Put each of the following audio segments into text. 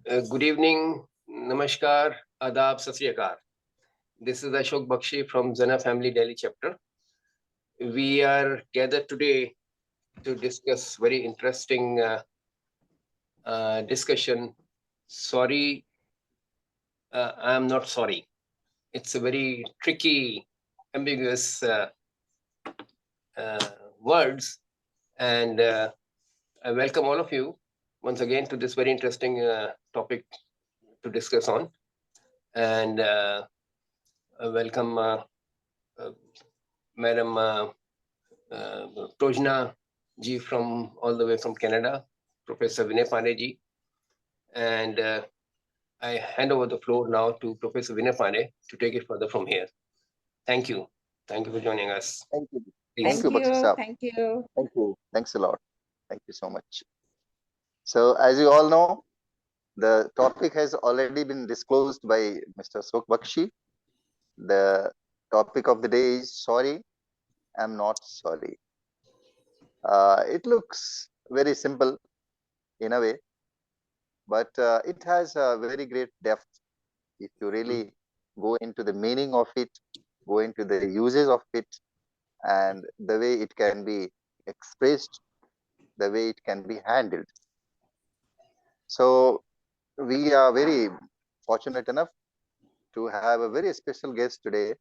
Good evening, Namaskar, Adab, Sat Sri Akal. This is Ashok Bakshi from Zana Family Delhi chapter. We are gathered today to discuss very interesting discussion. Sorry, I am not sorry. It's a very tricky, ambiguous words, and I welcome all of you once again to this very interesting topic to discuss on. And welcome Madam Projna ji from all the way from Canada, Professor Vinay Pandey ji. And I hand over the floor now to Professor Vinay Pandey to take it further from here. Thank you. Thank you for joining us. Thank you. Please. Thank you, Bakshi sahab. Thank you. Thank you. Thanks a lot. Thank you so much. So, as you all know, the topic has already been disclosed by Mr. Ashok Bakshi. The topic of the day is sorry, I'm not sorry. It looks very simple in a way, but it has a very great depth. If you really go into the meaning of it, go into the uses of it, and the way it can be expressed, the way it can be handled. So we are very fortunate enough to have a very special guest today,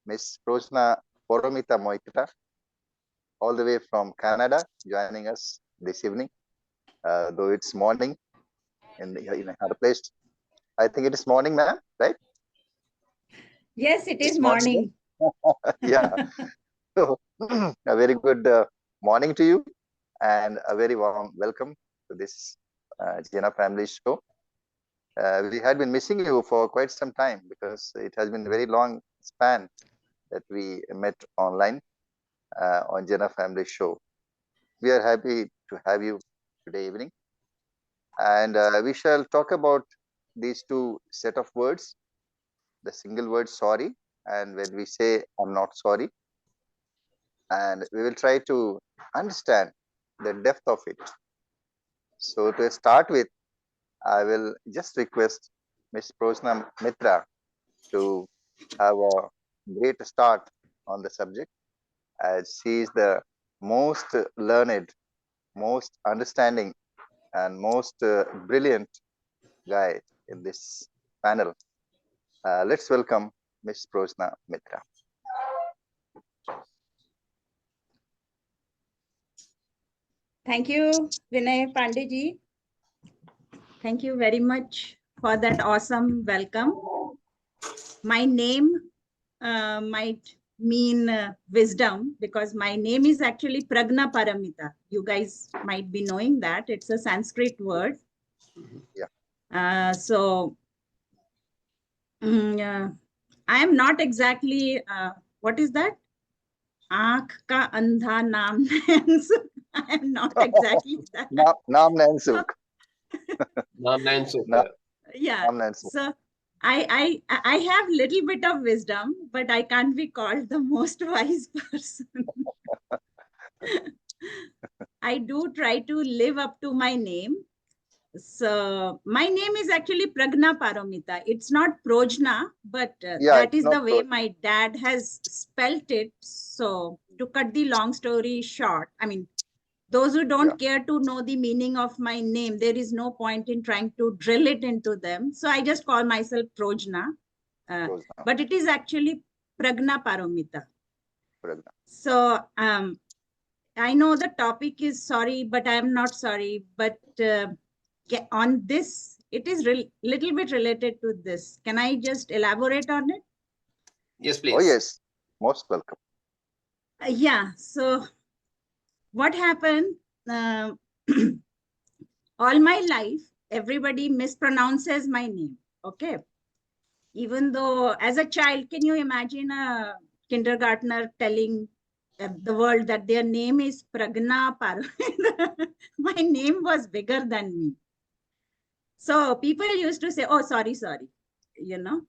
Miss Projna Paromita Mitra, all the way from Canada, joining us this evening, though it's morning in her place. I think it is morning, ma'am, right? Yes, it is It's morning. Yeah. So, a very good morning to you and a very warm welcome to this Jena Family Show. We had been missing you for quite some time because it has been a very long span that we met online on Jena Family Show. We are happy to have you today evening. And we shall talk about these two set of words, the single word sorry, and when we say I'm not sorry. And we will try to understand the depth of it. So to start with, I will just request Ms. Projna Mitra to have a great start on the subject, as she is the most learned, most understanding, and most brilliant guy in this panel. Let's welcome Ms. Projna Mitra. Thank you, Vinay Pandey ji. Thank you very much for that awesome welcome. My name might mean wisdom because my name is actually Pragna Paramita. You guys might be knowing that. It's a Sanskrit word. Yeah. So I am not exactly, what is that? Aankh ka andha naam. I am not exactly that. Naam Nansuk. Naam Nansuk. Yeah. So I have little bit of wisdom, but I can't be called the most wise person. I do try to live up to my name. So my name is actually Pragna Paromita. It's not Projna, but that is the way my dad has spelt it. So to cut the long story short, I mean, those who don't care to know the meaning of my name, there is no point in trying to drill it into them. So I just call myself Projna. But it is actually Pragna Paromita. So I know the topic is sorry, but I am not sorry. But on this, it is little bit related to this. Can I just elaborate on it? Yes, please. Oh, yes. Most welcome. Yeah. So what happened? All my life, everybody mispronounces my name. Okay. Even though as a child, can you imagine a kindergartner telling the world that their name is Pragna Paromita? My name was bigger than me. So people used to say, oh, sorry, you know,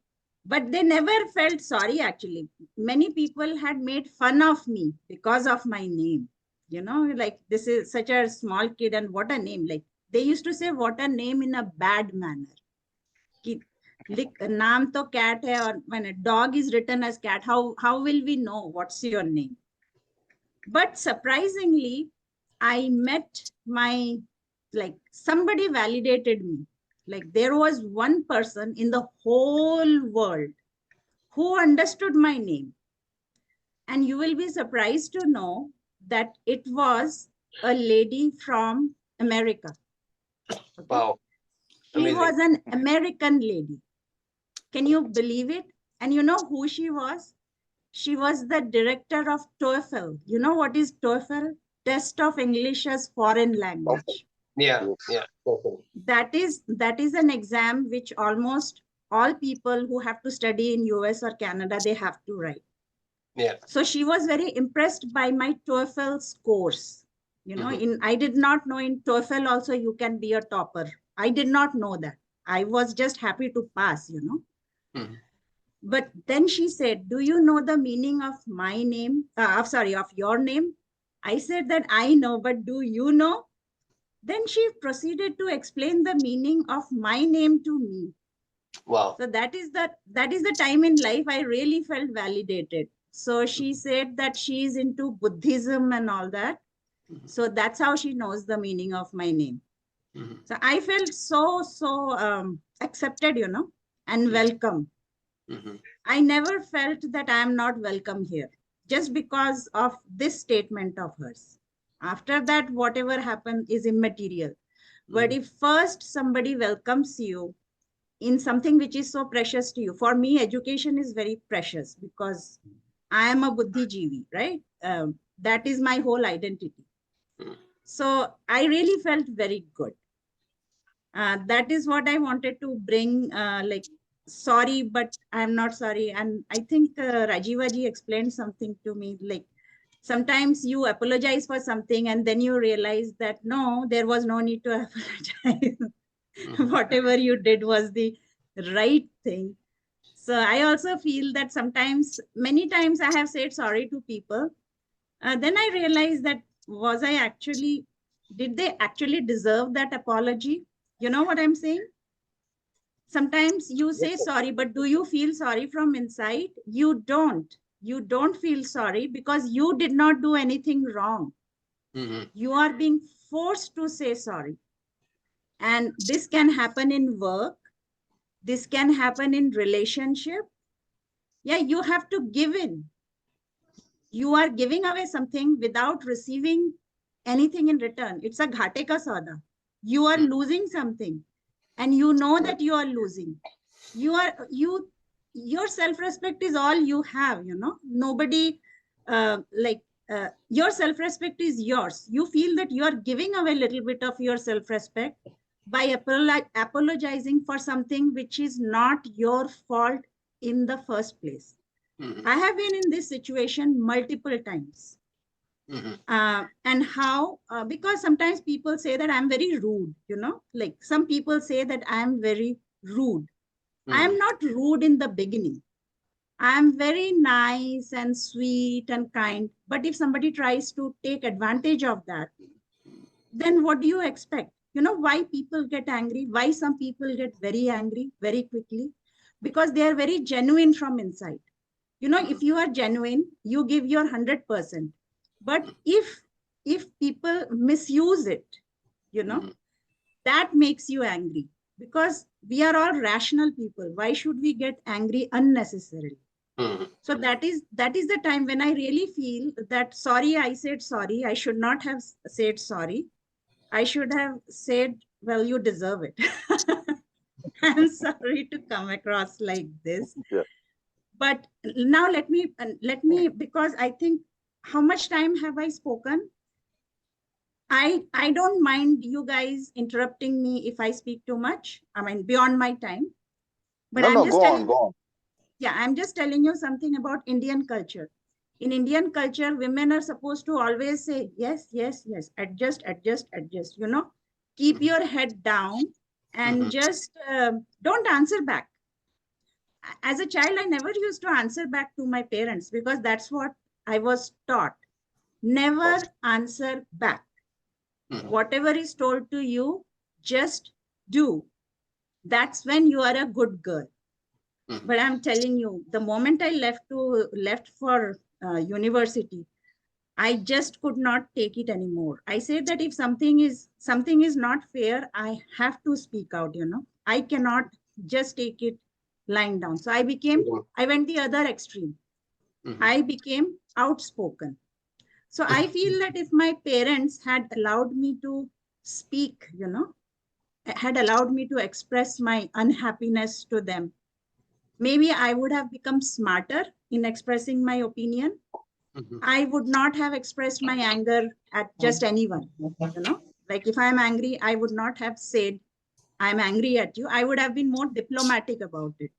but they never felt sorry, actually. Many people had made fun of me because of my name, you know, like this is such a small kid and what a name, like They used to say, what a name in a bad manner. Naam to cat hai, or when a dog is written as cat, how will we know what's your name? But surprisingly, I met somebody validated me. Like there was one person in the whole world who understood my name. And you will be surprised to know that it was a lady from America. Okay? Wow. She was an American lady. Can you believe it? And you know who she was? She was the director of TOEFL. You know what is TOEFL? Test of English as Foreign Language. Yeah. That is an exam which almost all people who have to study in US or Canada, they have to write. Yeah. So she was very impressed by my TOEFL scores. You know, I did not know in TOEFL also you can be a topper. I did not know that. I was just happy to pass, you know. But then she said, do you know the meaning of my name? Of your name? I said that I know, but do you know? Then she proceeded to explain the meaning of my name to me. Wow. So that is the time in life I really felt validated. So she said that she is into Buddhism and all that. So that's how she knows the meaning of my name. So I felt so accepted, you know, and welcome. I never felt that I am not welcome here just because of this statement of hers. After that, whatever happened is immaterial. But if first somebody welcomes you in something which is so precious to you, for me, education is very precious because I am a Buddhijeevi, right? That is my whole identity. So I really felt very good. That is what I wanted to bring, sorry, but I'm not sorry. And I think Rajivaji explained something to me, like sometimes you apologize for something and then you realize that no, there was no need to apologize. Whatever you did was the right thing. So I also feel that sometimes, many times I have said sorry to people. Then I realized that did they actually deserve that apology? You know what I'm saying? Sometimes you say sorry, but do you feel sorry from inside? You don't. You don't feel sorry because you did not do anything wrong. You are being forced to say sorry. And this can happen in work. This can happen in relationship. Yeah, you have to give in. You are giving away something without receiving anything in return. It's a ghate ka sauda. You are losing something and you know that you are losing. Your self-respect is all you have, you know. Nobody, your self-respect is yours. You feel that you are giving away a little bit of your self-respect by apologizing for something which is not your fault in the first place. I have been in this situation multiple times. And how, because sometimes people say that I'm very rude, you know, like some people say that I'm very rude. I am not rude in the beginning. I am very nice and sweet and kind. But if somebody tries to take advantage of that, then what do you expect? You know why people get angry? Why some people get very angry very quickly? Because they are very genuine from inside. You know, if you are genuine, you give your 100%. But if people misuse it, you know, that makes you angry. Because we are all rational people. Why should we get angry unnecessarily? So that is the time when I really feel that sorry, I said sorry. I should not have said sorry. I should have said, well, you deserve it. I'm sorry to come across like this. Yeah. But now let me, because I think, how much time have I spoken? I don't mind you guys interrupting me if I speak too much. I mean, beyond my time. But no, go on. Yeah, I'm just telling you something about Indian culture. In Indian culture, women are supposed to always say, yes, yes, yes, adjust, you know, keep your head down and just don't answer back. As a child, I never used to answer back to my parents because that's what I was taught. Never answer back. Whatever is told to you, just do. That's when you are a good girl. But I'm telling you, the moment I left for university, I just could not take it anymore. I said that if something is not fair, I have to speak out, I cannot just take it lying down. So I went the other extreme. I became outspoken. So I feel that if my parents had allowed me to speak, had allowed me to express my unhappiness to them, maybe I would have become smarter in expressing my opinion. I would not have expressed my anger at just anyone, Like if I'm angry, I would not have said, I'm angry at you. I would have been more diplomatic about it.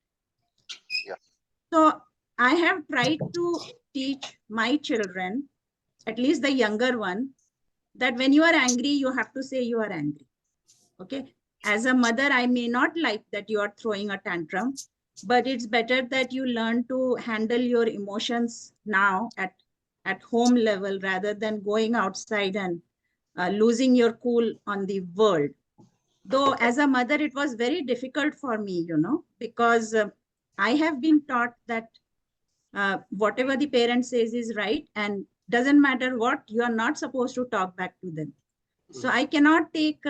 Yeah. So I have tried to teach my children, at least the younger one, that when you are angry, you have to say you are angry. Okay. As a mother, I may not like that you are throwing a tantrum, but it's better that you learn to handle your emotions now at home level rather than going outside and losing your cool on the world. Though as a mother, it was very difficult for me, because I have been taught that whatever the parent says is right, and doesn't matter what, you are not supposed to talk back to them. So I cannot take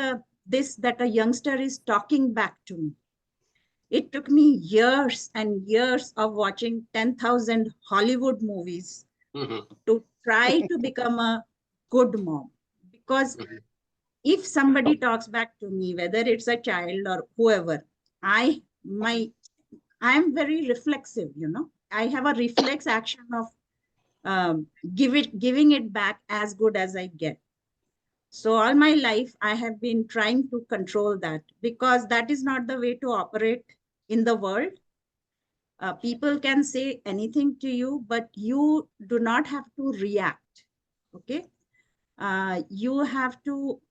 this that a youngster is talking back to me. It took me years and years of watching 10,000 Hollywood movies to try to become a good mom. Because if somebody talks back to me, whether it's a child or whoever, I am very reflexive, I have a reflex action of giving it back as good as I get. So all my life, I have been trying to control that, because that is not the way to operate in the world. People can say anything to you, but you do not have to react. Okay. You have to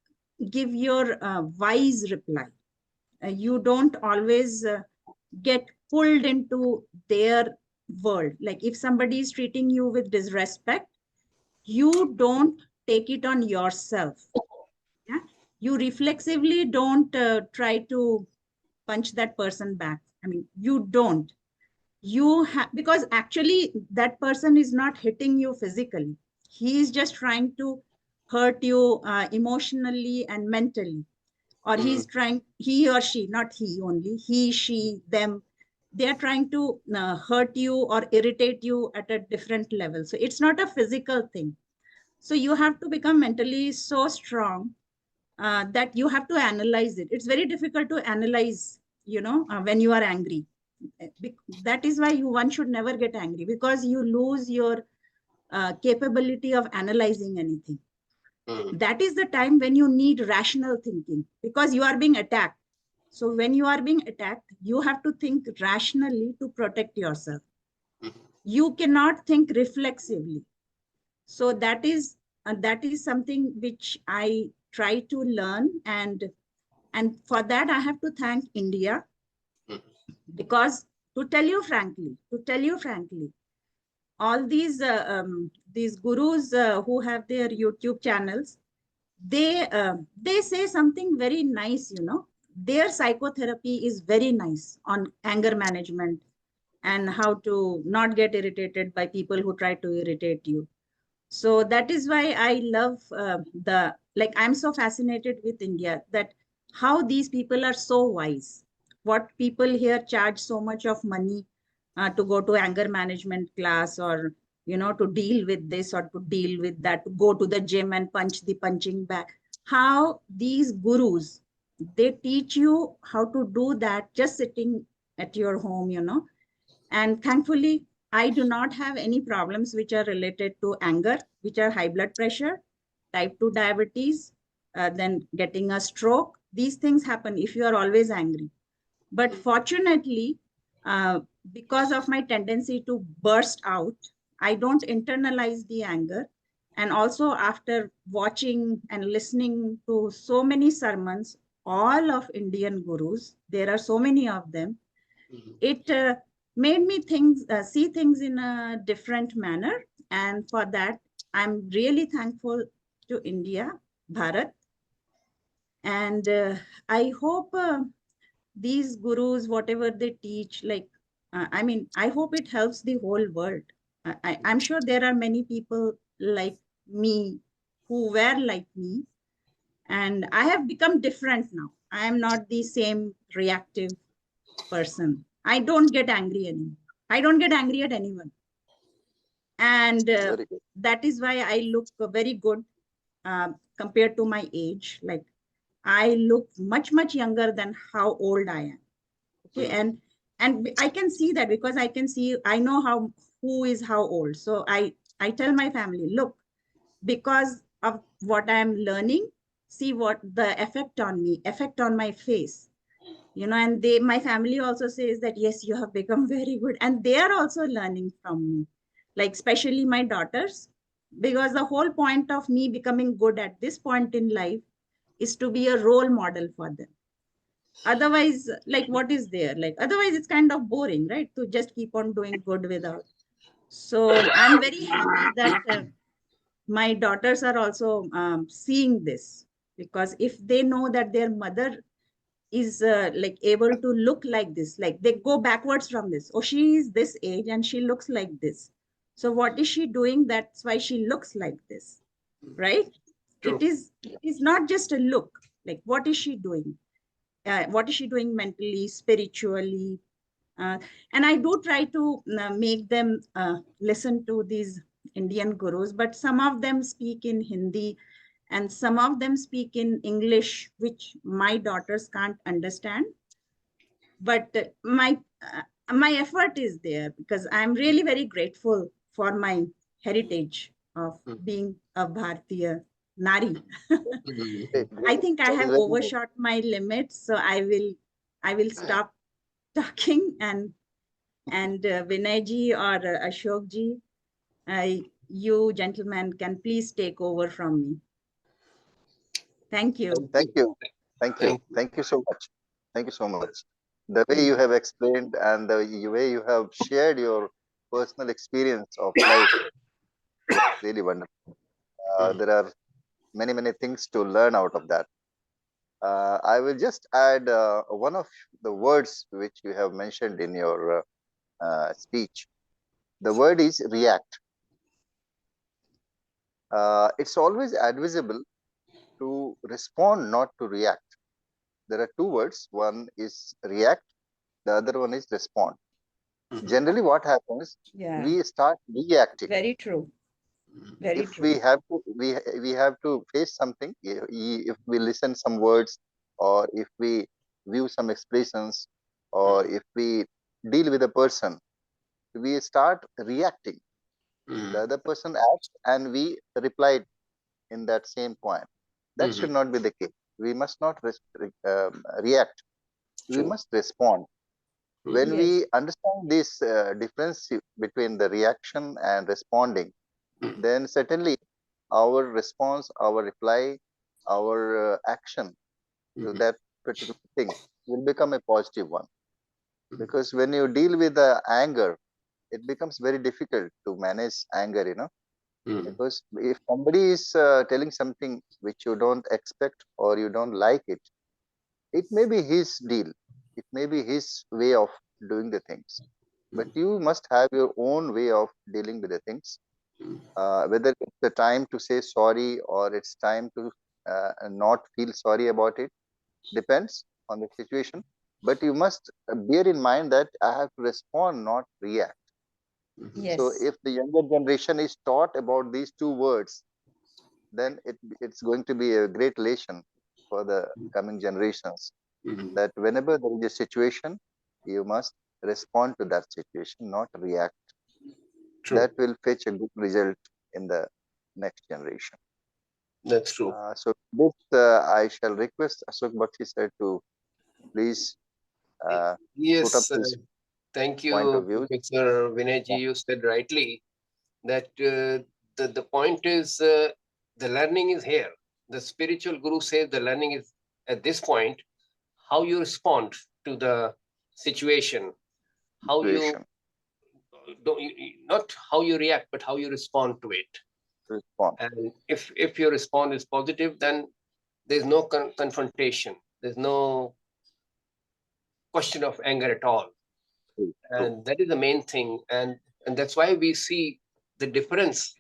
give your wise reply. You don't always get pulled into their world. Like if somebody is treating you with disrespect, you don't take it on yourself. Yeah, you reflexively don't try to punch that person back. I mean, you don't. You have, because actually that person is not hitting you physically. He is just trying to hurt you emotionally and mentally. Or he's trying, he or she, not he only, he, she, them, they are trying to hurt you or irritate you at a different level. So it's not a physical thing. So you have to become mentally so strong that you have to analyze it. It's very difficult to analyze, when you are angry. That is why one should never get angry, because you lose your capability of analyzing anything. That is the time when you need rational thinking, because you are being attacked. So when you are being attacked, you have to think rationally to protect yourself. You cannot think reflexively. So that is something which I try to learn, and for that I have to thank India, because to tell you frankly, all these gurus who have their YouTube channels, they say something very nice, their psychotherapy is very nice on anger management and how to not get irritated by people who try to irritate you. So that is why I love I'm so fascinated with India, that how these people are so wise. What people here charge so much of money to go to anger management class, or, to deal with this or to deal with that, to go to the gym and punch the punching bag. How these gurus, they teach you how to do that just sitting at your home, And thankfully, I do not have any problems which are related to anger, which are high blood pressure, type 2 diabetes, then getting a stroke. These things happen if you are always angry. But fortunately, because of my tendency to burst out, I don't internalize the anger. And also after watching and listening to so many sermons, all of Indian gurus, there are so many of them, it made me see things in a different manner. And for that, I'm really thankful to India, Bharat. And I hope these gurus, whatever they teach, like, I hope it helps the whole world. I'm sure there are many people like me who were like me, and I have become different now. I am not the same reactive person. I don't get angry anymore. I don't get angry at anyone. And Very good. that is why I look very good compared to my age. Like, I look much younger than how old I am. Okay. And I can see that because I know who is how old. So I tell my family, look, because of what I'm learning, see what the effect on my face, and my family also says that, yes, you have become very good. And they are also learning from me, like, especially my daughters, because the whole point of me becoming good at this point in life is to be a role model for them. Otherwise, like, what is there? Like, otherwise it's kind of boring, right? To just keep on doing good without. So I'm very happy that my daughters are also seeing this, because if they know that their mother is like able to look like this, like they go backwards from this. Oh, she is this age and she looks like this. So what is she doing? That's why she looks like this, right? True. It is not just a look. Like, what is she doing? What is she doing mentally, spiritually? And I do try to make them listen to these Indian gurus, but some of them speak in Hindi and some of them speak in English, which my daughters can't understand. But my effort is there because I'm really very grateful for my heritage of being a Bharatiya Nari. I think I have overshot my limits, so I will stop talking, and Vinay ji or Ashok ji, you gentlemen can please take over from me. Thank you. Thank you. Thank you. Thank you so much. Thank you so much. The way you have explained and the way you have shared your personal experience of life is really wonderful. There are many things to learn out of that. I will just add one of the words which you have mentioned in your speech. The word is react. It's always advisable to respond, not to react. There are two words. One is react, the other one is respond. Generally, what happens? Yeah. We start reacting. Very true. Very if true. we have to face something, if we listen some words, or if we view some expressions, or if we deal with a person, we start reacting. The other person acts and we replied in that same point. That should not be the case. We must not react. We must respond. When we understand this difference between the reaction and responding, then certainly our response, our reply, our action to that particular thing will become a positive one. Because when you deal with the anger, it becomes very difficult to manage anger, because if somebody is telling something which you don't expect or you don't like it, it may be his deal, it may be his way of doing the things, but you must have your own way of dealing with the things. Whether it's the time to say sorry or it's time to not feel sorry about it, depends on the situation. But you must bear in mind that I have to respond, not react. Yes. So if the younger generation is taught about these two words, then it's going to be a great lesson for the coming generations, that whenever there is a situation, you must respond to that situation, not react. True. That will fetch a good result in the next generation. That's true. So this, I shall request Ashok Bakshi sir to please put up Yes, this thank point of you, view. Professor Vinay ji. You said rightly that the point is the learning is here. The spiritual guru says the learning is at this point. How you respond to the situation, how you don't, not how you react, but how you respond to it. Respond. And if your response is positive, then There's no confrontation. There's no question of anger at all. And that is the main thing. And that's why we see the difference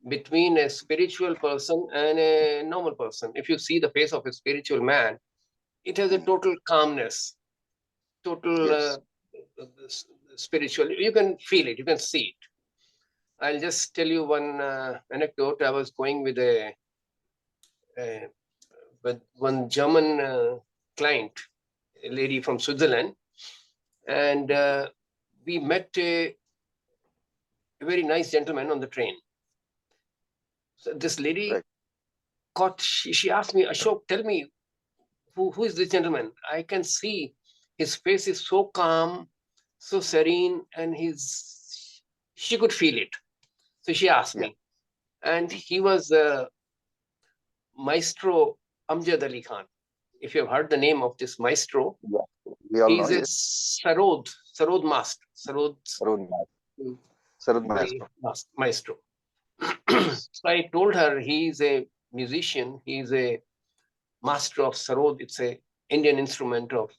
between a spiritual person and a normal person. If you see the face of a spiritual man, it has a total calmness, total spiritual. You can feel it, you can see it. I'll just tell you one anecdote. I was going with with one German client, a lady from Switzerland, and we met a very nice gentleman on the train. So this lady she asked me, Ashok, tell me, who is this gentleman? I can see his face is so calm, so serene, and she could feel it. So she asked me, and he was Maestro Amjad Ali Khan. If you have heard the name of this maestro, he's a Sarod master. Sarod maestro. So I told her he's a musician, he's a master of Sarod. It's a Indian instrument of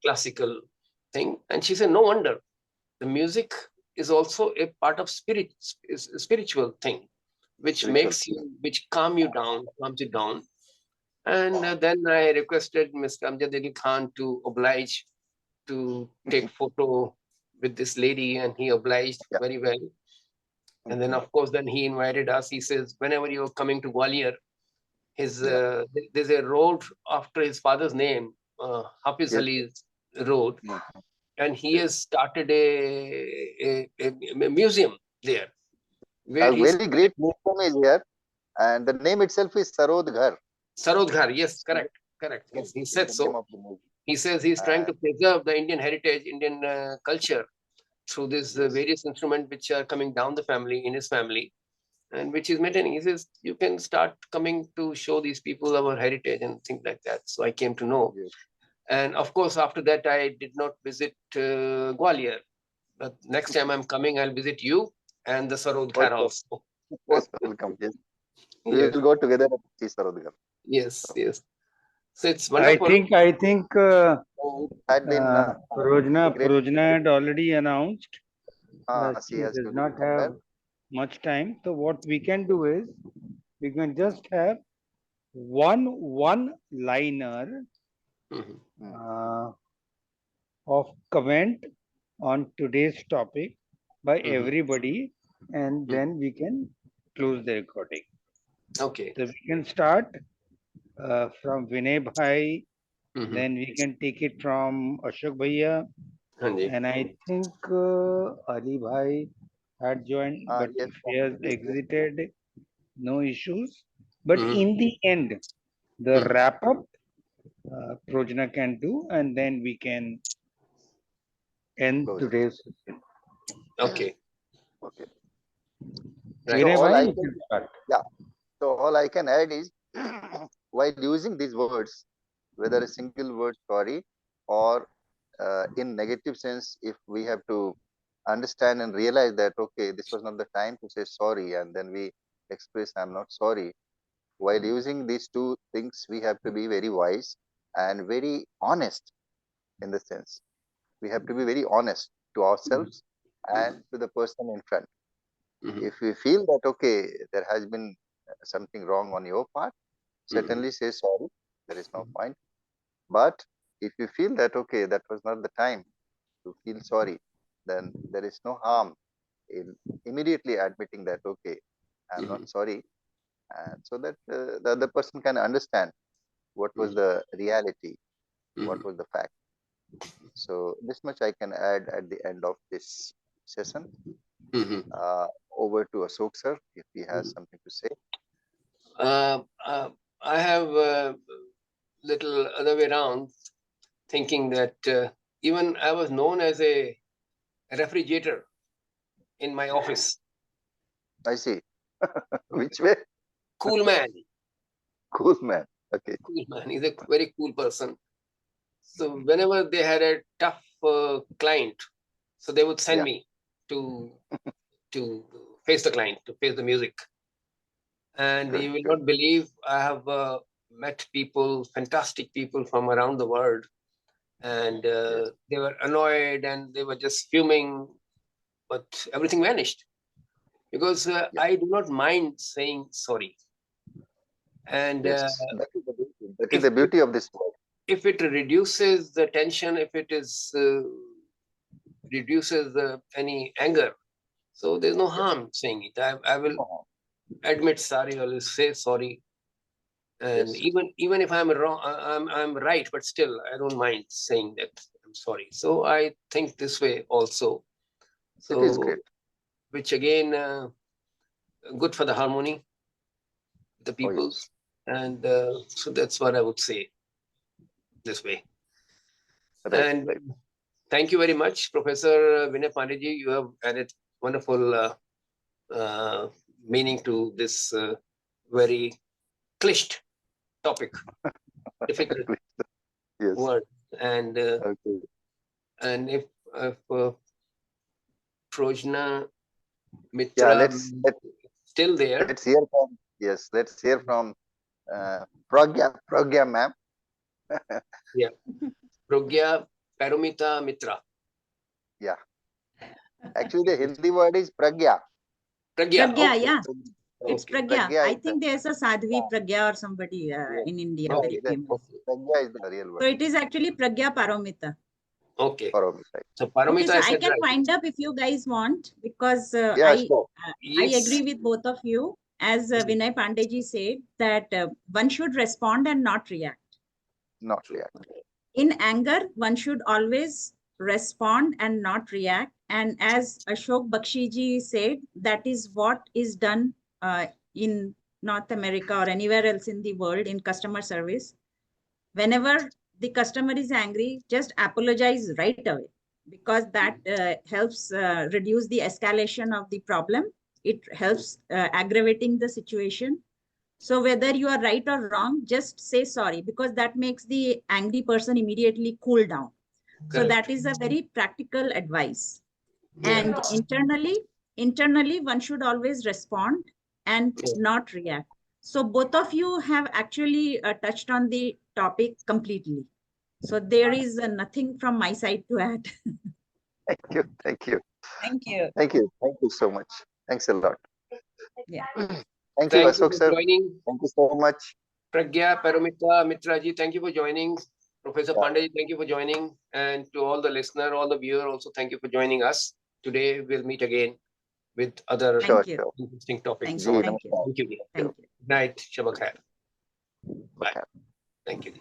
classical thing. And she said, no wonder. The music is also a part of spiritual thing, which makes you, which calms you down. And then I requested Mr. Amjad Ali Khan to oblige to take photo with this lady, and he obliged very well. And then, of course, then he invited us. He says, whenever you're coming to Gwalior, there's a road after his father's name, Hafiz Ali's road, and he has started a museum there. A very great museum is here, and the name itself is Sarod Ghar. Sarod Ghar, yes, correct. Yes, he said so. He says he's trying to preserve the Indian heritage, Indian culture through these various instruments which are coming down the family, in his family, and which is maintaining. He says, you can start coming to show these people our heritage and things like that. So I came to know. And of course, after that, I did not visit Gwalior. But next time I'm coming, I'll visit you and the Sarod Ghar also. Welcome. Yes. We will go together and see Sarod Ghar. Yes. So it's wonderful. I think Projna had already announced that she does not have much time. So what we can do is we can just have one-liner of comment on today's topic by everybody, and then we can close the recording. Okay. So we can start from Vinay Bhai, then we can take it from Ashok Bhaiya, and I think Ali Bhai had joined, but if he has exited, no issues. But in the end, the wrap-up Projna can do, and then we can end today's session. Okay. Right. So all I can add is, while using these words, whether a single word sorry or in negative sense, if we have to understand and realize that, okay, this was not the time to say sorry, and then we express I'm not sorry. While using these two things, we have to be very wise and very honest in the sense. We have to be very honest to ourselves and to the person in front. If we feel that, okay, there has been something wrong on your part, certainly say sorry. There is no point. But if you feel that, okay, that was not the time to feel sorry, then there is no harm in immediately admitting that, okay, I'm not sorry. And so that the other person can understand what was the reality, what was the fact. So this much I can add at the end of this session. Over to Ashok sir, if he has something to say. I have a little other way around, thinking that even I was known as a refrigerator in my office. I see. Which way? Cool man. Cool man. Okay. Cool man. He's a very cool person. So whenever they had a tough client, so they would send me to face the client, to face the music. And you will not believe, I have met people, fantastic people from around the world, and they were annoyed and they were just fuming, but everything vanished because I do not mind saying sorry. And that is the beauty of this world. If it reduces the tension, if it is reduces any anger, so there's no harm saying it. I will admit sorry, I will say sorry, and even if I'm wrong, I'm right, but still I don't mind saying that I'm sorry. So I think this way also. So it is great. Which again good for the harmony, the peoples, and so that's what I would say this way. Right, and right. Thank you very much, Professor Vinay Pandey. You have added wonderful meaning to this very clished topic, difficult word. And and if Projna, Mitra, let's still there. Let's hear from let's hear from Pragya ma'am. Yeah, Pragya, Paromita, Mitra. Yeah. Actually, the Hindi word is Pragya. Pragya, okay. yeah. It's Pragya. I think there's a Sadhvi Pragya or somebody in India, very famous. Pragya is the real word. So it is actually Pragya Paromita. Okay. Paromita. So Paromita, okay, so I can wind up if you guys want, because I agree with both of you. As Vinay Pandey said, that one should respond and not react. Not react. In anger, one should always respond and not react. And as Ashok Bakshi ji said, that is what is done in North America or anywhere else in the world in customer service. Whenever the customer is angry, just apologize right away, because that helps reduce the escalation of the problem. It helps aggravating the situation. So whether you are right or wrong, just say sorry, because that makes the angry person immediately cool down. Correct. So that is a very practical advice. And internally, one should always respond and not react. So both of you have actually touched on the topic completely. So there is nothing from my side to add. Thank you. Thank you. Thank you. Thank you so much. Thanks a lot. Yeah. Thank you, Ashok sir. Joining. Thank you so much. Pragya, Paromita, Mitra ji, thank you for joining. Professor Pandey, thank you for joining. And to all the listener, all the viewer, also thank you for joining us. Today we'll meet again with other interesting topics. Thank you. Thank you. Good night. Shabbat khair. Bye. Thank you.